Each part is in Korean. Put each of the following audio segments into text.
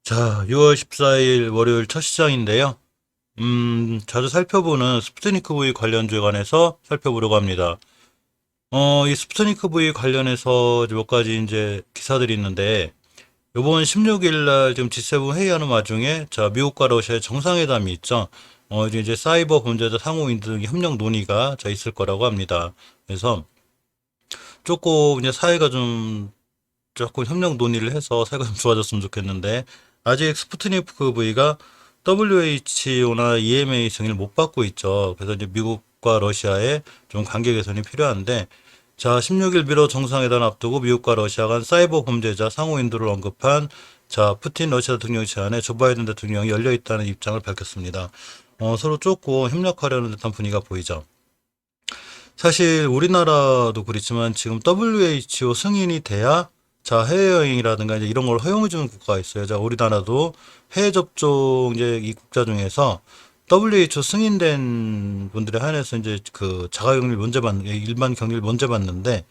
자, 6월 14일 월요일 첫 시장인데요. 자주 살펴보는 스푸트니크 V 관련주에 관해서 살펴보려고 합니다. 이 스푸트니크 V 관련해서 몇 가지 이제 기사들이 있는데, 이번 16일 날 지금 G7 회의하는 와중에, 자, 미국과 러시아의 정상회담이 있죠. 이제 사이버 범죄자 상호 인증 협력 논의가 있을 거라고 합니다. 그래서 조금 이제 사회가 조금 협력 논의를 해서 사회가 좀 좋아졌으면 좋겠는데 아직 스푸트니크 V가 WHO나 EMA 승인을 못 받고 있죠. 그래서 이제 미국과 러시아의 좀 관계 개선이 필요한데 자 16일 미러 정상회담 앞두고 미국과 러시아 간 사이버 범죄자 상호 인도를 언급한 자 푸틴 러시아 대통령 제안에 조 바이든 대통령이 열려 있다는 입장을 밝혔습니다. 서로 조금 협력하려는 듯한 분위기가 보이죠. 사실 우리나라도 그렇지만 지금 WHO 승인이 돼야 자 해외여행이라든가 이제 이런 걸 허용해주는 국가가 있어요. 자 우리나라도 해외 접종 이제 이 국자 중에서 WHO 승인된 분들에 한해서 이제 그 자가격리 면제 받는 일반 격리를 면제 받는데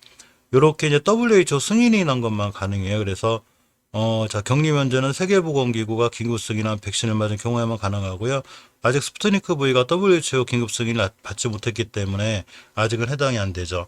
요렇게 이제 WHO 승인이 난 것만 가능해요. 그래서 자, 격리 면제는 세계보건기구가 긴급 승인한 백신을 맞은 경우에만 가능하고요. 아직 스푸트니크 V가 WHO 긴급 승인을 받지 못했기 때문에 아직은 해당이 안 되죠.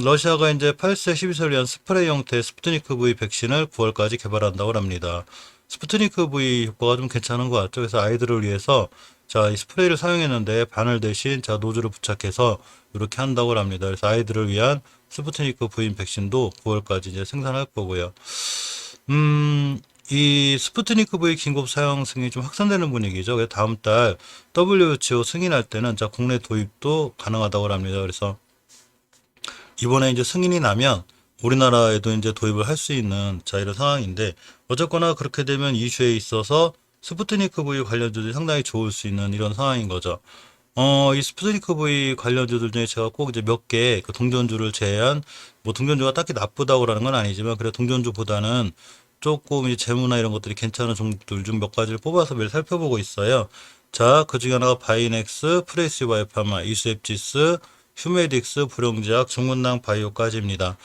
러시아가 이제 8세 12세를 위한 스프레이 형태의 스푸트니크 V 백신을 9월까지 개발한다고 합니다. 스푸트니크 V 효과가 좀 괜찮은 것 같죠. 그래서 아이들을 위해서 자, 이 스프레이를 사용했는데 바늘 대신 자, 노즐을 부착해서 이렇게 한다고 합니다. 그래서 아이들을 위한 스푸트니크 V 백신도 9월까지 이제 생산할 거고요. 이 스푸트니크 V 긴급 사용 승인이 좀 확산되는 분위기죠. 그래서 다음 달 WHO 승인할 때는 자, 국내 도입도 가능하다고 합니다. 그래서 이번에 이제 승인이 나면 우리나라에도 이제 도입을 할 수 있는 자, 이런 상황인데 어쨌거나 그렇게 되면 이슈에 있어서 스푸트니크 V 관련주들이 상당히 좋을 수 있는 이런 상황인 거죠. 이 스푸트니크 V 관련주들 중에 제가 꼭 이제 몇 개 그 동전주를 제외한 뭐 동전주가 딱히 나쁘다고라는 건 아니지만 그래 동전주보다는 조금 이제 재무나 이런 것들이 괜찮은 종목들 중 몇 가지를 뽑아서 매일 살펴보고 있어요. 자, 그 중에 하나가 바이넥스, 프레시 바이오파마, 이수앱지스, 휴메딕스, 불용제약, 중문당 바이오까지입니다.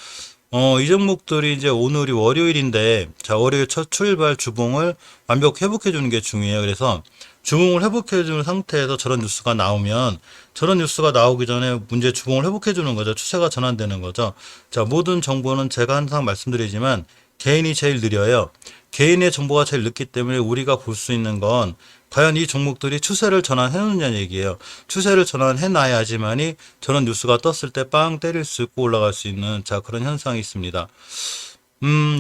이 종목들이 이제 오늘이 월요일인데, 자, 월요일 첫 출발 주봉을 완벽 회복해주는 게 중요해요. 그래서 주봉을 회복해주는 상태에서 저런 뉴스가 나오면, 저런 뉴스가 나오기 전에 문제 주봉을 회복해주는 거죠. 추세가 전환되는 거죠. 자, 모든 정보는 제가 항상 말씀드리지만, 개인이 제일 느려요. 개인의 정보가 제일 늦기 때문에 우리가 볼 수 있는 건 과연 이 종목들이 추세를 전환해 놓느냐는 얘기예요. 추세를 전환해 놔야지만이 저런 뉴스가 떴을 때 빵 때릴 수 있고 올라갈 수 있는 자 그런 현상이 있습니다.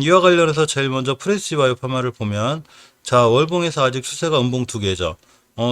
이와 관련해서 제일 먼저 프레시 바이오파마를 보면 자 월봉에서 아직 추세가 음봉 두 개죠.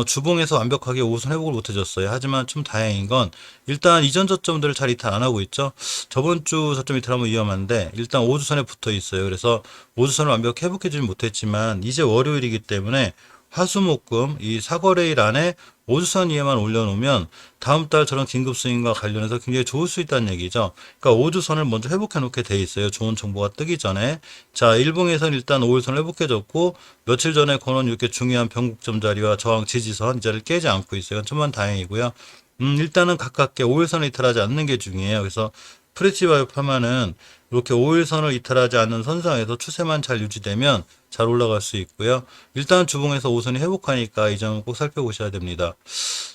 주봉에서 완벽하게 5선 회복을 못 해줬어요. 하지만 좀 다행인 건 일단 이전 저점들을 잘 이탈 안 하고 있죠. 저번 주 저점 이탈하면 위험한데 일단 5주선에 붙어 있어요. 그래서 5주선을 완벽히 회복해주지 못했지만 이제 월요일이기 때문에 화수목금 이 사거래일 안에 5주선 위에만 올려놓으면 다음 달 저런 긴급 스윙과 관련해서 굉장히 좋을 수 있다는 얘기죠. 그러니까 5주선을 먼저 회복해 놓게 돼 있어요. 좋은 정보가 뜨기 전에. 자, 일봉에서는 일단 5일선을 회복해줬고 며칠 전에 거는 이렇게 중요한 변곡점 자리와 저항 지지선 이 자리를 깨지 않고 있어요. 천만 다행이고요. 일단은 가깝게 5일선을 이탈하지 않는 게 중요해요. 그래서 프레시바이오 파마는 이렇게 5일선을 이탈하지 않는 선상에서 추세만 잘 유지되면 잘 올라갈 수 있고요. 일단 주봉에서 5선이 회복하니까 이 점은 꼭 살펴보셔야 됩니다.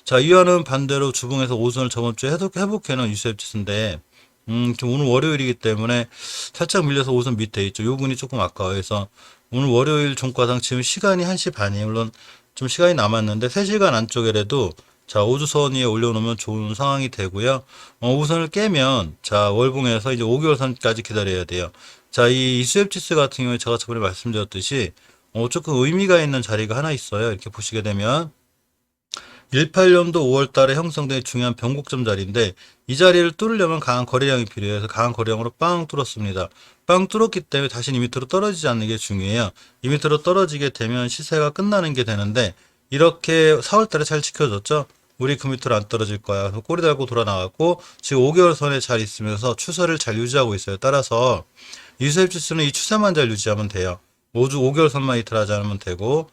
자, 이와는 반대로 주봉에서 5선을 저번 주에 회복해놓은 유스앱지수인데 좀 오늘 월요일이기 때문에 살짝 밀려서 5선 밑에 있죠. 요 부분이 조금 아까워요. 그래서 오늘 월요일 종가상 지금 시간이 1시 반이에요. 물론 좀 시간이 남았는데 3시간 안쪽이라도 자, 5주선 위에 올려놓으면 좋은 상황이 되고요. 5선을 깨면 자, 월봉에서 이제 5개월선까지 기다려야 돼요. 자, 이 이수앱지수 같은 경우에 제가 저번에 말씀드렸듯이 조금 의미가 있는 자리가 하나 있어요. 이렇게 보시게 되면 18년도 5월 달에 형성된 중요한 변곡점 자리인데 이 자리를 뚫으려면 강한 거래량이 필요해서 강한 거래량으로 빵 뚫었습니다. 빵 뚫었기 때문에 다시 이 밑으로 떨어지지 않는 게 중요해요. 이 밑으로 떨어지게 되면 시세가 끝나는 게 되는데 이렇게 4월 달에 잘 지켜줬죠. 우리 그 밑으로 안 떨어질 거야. 그래서 꼬리 달고 돌아 나갔고 지금 5개월 선에 잘 있으면서 추세를 잘 유지하고 있어요. 따라서 이수입 지수는 이 추세만 잘 유지하면 돼요. 5개월 선만 이탈하지 않으면 되고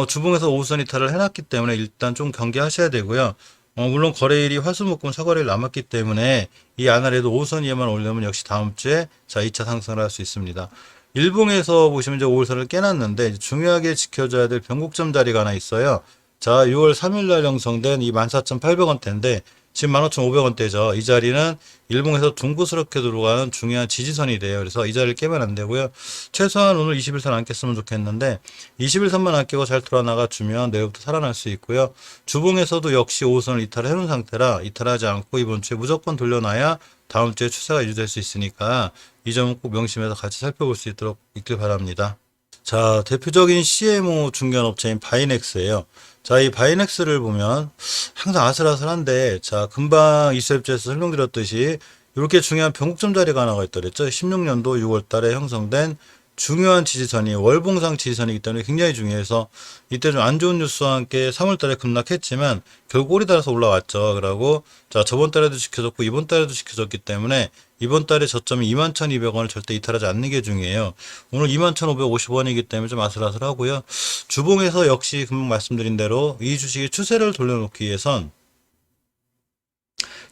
주봉에서 5선 이탈을 해놨기 때문에 일단 좀 경계하셔야 되고요. 물론 거래일이 화수목금 사거래일 남았기 때문에 이 안아래도 5선 이에만 올려면 역시 다음 주에 자 2차 상승을 할 수 있습니다. 일봉에서 보시면 이제 5월선을 깨놨는데 이제 중요하게 지켜줘야 될 변곡점 자리가 하나 있어요. 자, 6월 3일 날 형성된 이 14,800원대인데 지금 15,500원대죠. 이 자리는 일봉에서 둥그스럽게 들어가는 중요한 지지선이 돼요. 그래서 이 자리를 깨면 안 되고요. 최소한 오늘 21선 안 깼으면 좋겠는데 21선만 안 깨고 잘 돌아나가 주면 내일부터 살아날 수 있고요. 주봉에서도 역시 5선을 이탈을 해놓은 상태라 이탈하지 않고 이번 주에 무조건 돌려놔야 다음 주에 추세가 유지될 수 있으니까 이 점은 꼭 명심해서 같이 살펴볼 수 있도록 있길 바랍니다. 자, 대표적인 CMO 중견업체인 바이넥스예요. 자, 이 바이넥스를 보면 항상 아슬아슬한데, 자, 금방 이수앱에서 설명드렸듯이 이렇게 중요한 변곡점 자리가 하나가 있더랬죠. 16년도 6월 달에 형성된 중요한 지지선이 월봉상 지지선이기 때문에 굉장히 중요해서 이때 좀 안 좋은 뉴스와 함께 3월 달에 급락했지만 결국 꼬리 달아서 올라왔죠. 그러고 자, 저번 달에도 지켜졌고 이번 달에도 지켜졌기 때문에 이번 달에 저점이 21,200원을 절대 이탈하지 않는 게 중요해요. 오늘 21,550원이기 때문에 좀 아슬아슬하고요. 주봉에서 역시 금방 말씀드린 대로 이 주식의 추세를 돌려놓기 위해선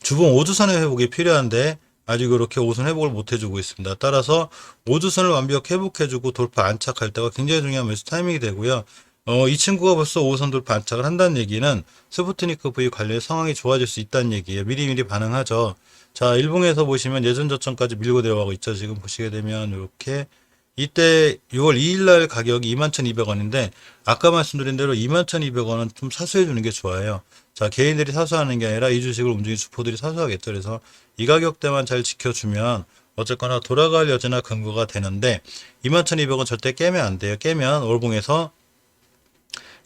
주봉 5주선의 회복이 필요한데 아직 이렇게 5선 회복을 못 해주고 있습니다. 따라서 5주선을 완벽히 회복해주고 돌파 안착할 때가 굉장히 중요한 매수 타이밍이 되고요. 이 친구가 벌써 5선 돌파 안착을 한다는 얘기는 스푸트니크 V 관련 상황이 좋아질 수 있다는 얘기예요. 미리미리 반응하죠. 자, 일봉에서 보시면 예전 저점까지 밀고 내려가고 있죠. 지금 보시게 되면 이렇게 이때 6월 2일 날 가격이 21,200원인데 아까 말씀드린 대로 21,200원은 좀 사수해 주는 게 좋아요. 자, 개인들이 사수하는 게 아니라 이 주식을 움직이는 주포들이 사수하겠죠. 그래서 이 가격대만 잘 지켜주면 어쨌거나 돌아갈 여지나 근거가 되는데 21,200원 절대 깨면 안 돼요. 깨면 월봉에서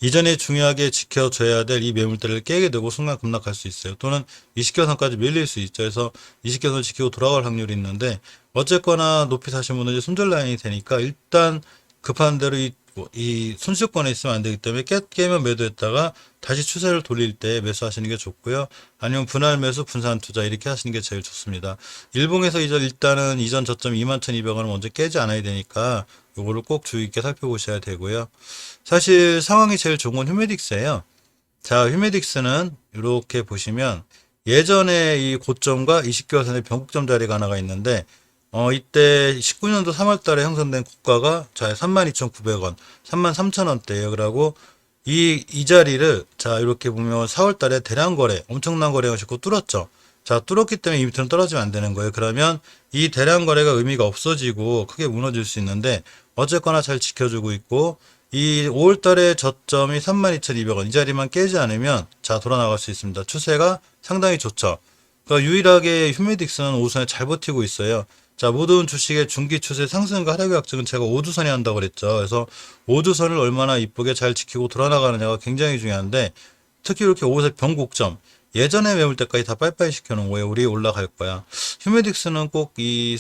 이전에 중요하게 지켜줘야 될 이 매물대를 깨게 되고 순간 급락할 수 있어요. 또는 20개선까지 밀릴 수 있죠. 그래서 20개선 지키고 돌아갈 확률이 있는데 어쨌거나 높이 사신 분은 이제 손절 라인이 되니까 일단 급한 대로 이 손실권에 있으면 안 되기 때문에 깨면 매도했다가 다시 추세를 돌릴 때 매수하시는 게 좋고요. 아니면 분할 매수, 분산 투자 이렇게 하시는 게 제일 좋습니다. 일봉에서 일단은 이전 저점 21,200원을 먼저 깨지 않아야 되니까 요거를 꼭 주의 있게 살펴보셔야 되고요. 사실 상황이 제일 좋은 건 휴메딕스예요. 자, 휴메딕스는 이렇게 보시면 예전에 이 고점과 20개월선의 변곡점 자리가 하나가 있는데 이때 19년도 3월 달에 형성된 고가가 자, 32,900원, 33,000원대예요. 그러고 이 자리를 자, 이렇게 보면 4월 달에 대량 거래, 엄청난 거래가 있고 뚫었죠. 자, 뚫었기 때문에 이 밑으로 떨어지면 안 되는 거예요. 그러면 이 대량 거래가 의미가 없어지고 크게 무너질 수 있는데 어쨌거나 잘 지켜주고 있고 이 5월 달에 저점이 32,200원 이 자리만 깨지 않으면 자, 돌아나갈 수 있습니다. 추세가 상당히 좋죠. 그러니까 유일하게 휴메딕스는 5선에 잘 버티고 있어요. 자, 모든 주식의 중기 추세 상승과 하락의 약정은 제가 5주선이 한다고 그랬죠. 그래서 5주선을 얼마나 이쁘게 잘 지키고 돌아나가느냐가 굉장히 중요한데 특히 이렇게 5세 변곡점 예전의 매물대까지 다 빠이빠이 시켜놓은 거예요. 우리 올라갈 거야. 휴메딕스는 꼭 이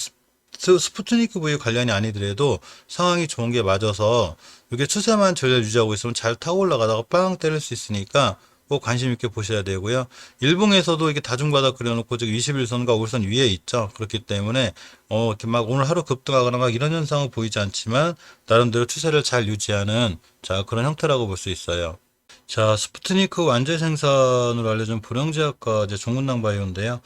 스푸트니크 V 관련이 아니더라도 상황이 좋은 게 맞아서 이게 추세만 전략 유지하고 있으면 잘 타고 올라가다가 빵 때릴 수 있으니까 꼭 관심 있게 보셔야 되고요. 일봉에서도 이게 다중바닥 그려놓고 지금 21선과 5선 위에 있죠. 그렇기 때문에 이렇게 막 오늘 하루 급등하거나 막 이런 현상은 보이지 않지만 나름대로 추세를 잘 유지하는 자, 그런 형태라고 볼 수 있어요. 자, 스푸트니크 완제 생산으로 알려진 보령제약과 이제 종근당 바이오인데요.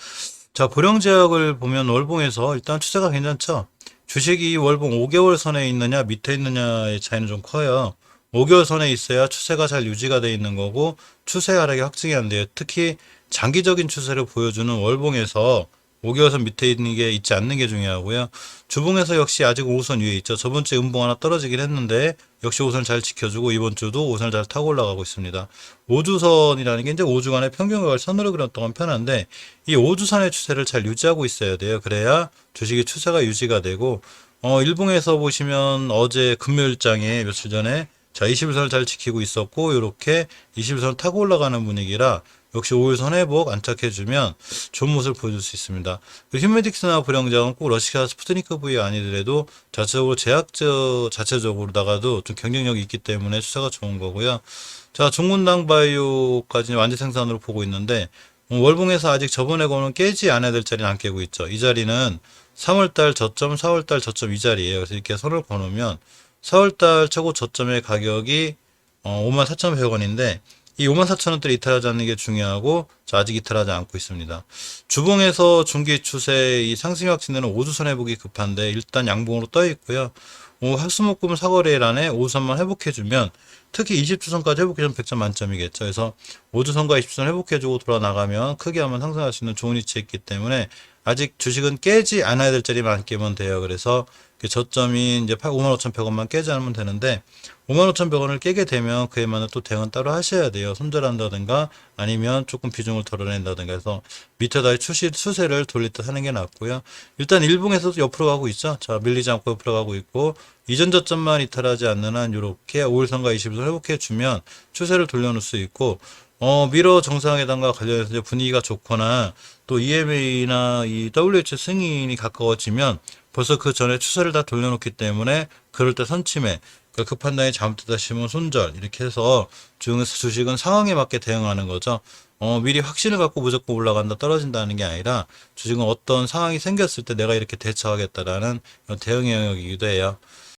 자, 보령제약을 보면 월봉에서 일단 추세가 괜찮죠. 주식이 월봉 5개월 선에 있느냐 밑에 있느냐의 차이는 좀 커요. 5개월 선에 있어야 추세가 잘 유지가 돼 있는 거고 추세 하락이 확증이 안 돼요. 특히 장기적인 추세를 보여주는 월봉에서 5개월 선 밑에 있는 게 있지 않는 게 중요하고요. 주봉에서 역시 아직 5선 위에 있죠. 저번 주에 음봉 하나 떨어지긴 했는데 역시 5선 잘 지켜주고 이번 주도 5선을 잘 타고 올라가고 있습니다. 5주선이라는 게 이제 5주간의 평균각을 선으로 그렸던 건 편한데 이 5주선의 추세를 잘 유지하고 있어야 돼요. 그래야 주식의 추세가 유지가 되고 일봉에서 보시면 어제 금요일장에 며칠 전에 자, 21선을 잘 지키고 있었고 이렇게 21선을 타고 올라가는 분위기라 역시 5일선 회복 안착해주면 좋은 모습을 보여줄 수 있습니다. 휴메딕스나 보령제약은 꼭 러시아 스푸트니크 V 아니더라도 자체적으로 자체적으로다가도 좀 경쟁력이 있기 때문에 추세가 좋은 거고요. 자, 종근당 바이오까지 완제 생산으로 보고 있는데 월봉에서 아직 저번에 거는 깨지 않아야 될 자리는 안 깨고 있죠. 이 자리는 3월달 저점, 4월달 저점 이 자리예요. 그래서 이렇게 선을 거놓으면 4월달 최고 저점의 가격이 54,100원인데 이 54,000원대를 이탈하지 않는 게 중요하고 자, 아직 이탈하지 않고 있습니다. 주봉에서 중기 추세 이 상승 확진되는 5주선 회복이 급한데 일단 양봉으로 떠 있고요. 학수목금 사거래란에 5선만 회복해주면 특히 20주선까지 회복해주면 100점 만점이겠죠. 그래서 5주선과 20주선 회복해주고 돌아나가면 크게 한번 상승할 수 있는 좋은 위치에 있기 때문에 아직 주식은 깨지 않아야 될 자리만 안 깨면 돼요. 그래서 그 저점이 이제 55,100원만 깨지 않으면 되는데 55,100원을 깨게 되면 그에 맞는 또 대응은 따로 하셔야 돼요. 손절한다든가 아니면 조금 비중을 덜어낸다든가 해서 밑에 다시 추세를 돌릴 듯 하는 게 낫고요. 일단 일봉에서도 옆으로 가고 있죠. 자, 밀리지 않고 옆으로 가고 있고 이전 저점만 이탈하지 않는 한 이렇게 5일선과 20일선 회복해 주면 추세를 돌려놓을 수 있고 미러 정상회담과 관련해서 이제 분위기가 좋거나 또 EMA나 이 WH 승인이 가까워지면 벌써 그 전에 추세를 다 돌려놓기 때문에 그럴 때 선침해 그 판단이 잘못되다 싶으면 손절 이렇게 해서 주식은 상황에 맞게 대응하는 거죠. 미리 확신을 갖고 무조건 올라간다 떨어진다는 게 아니라 주식은 어떤 상황이 생겼을 때 내가 이렇게 대처하겠다라는 대응 영역이기도 해요.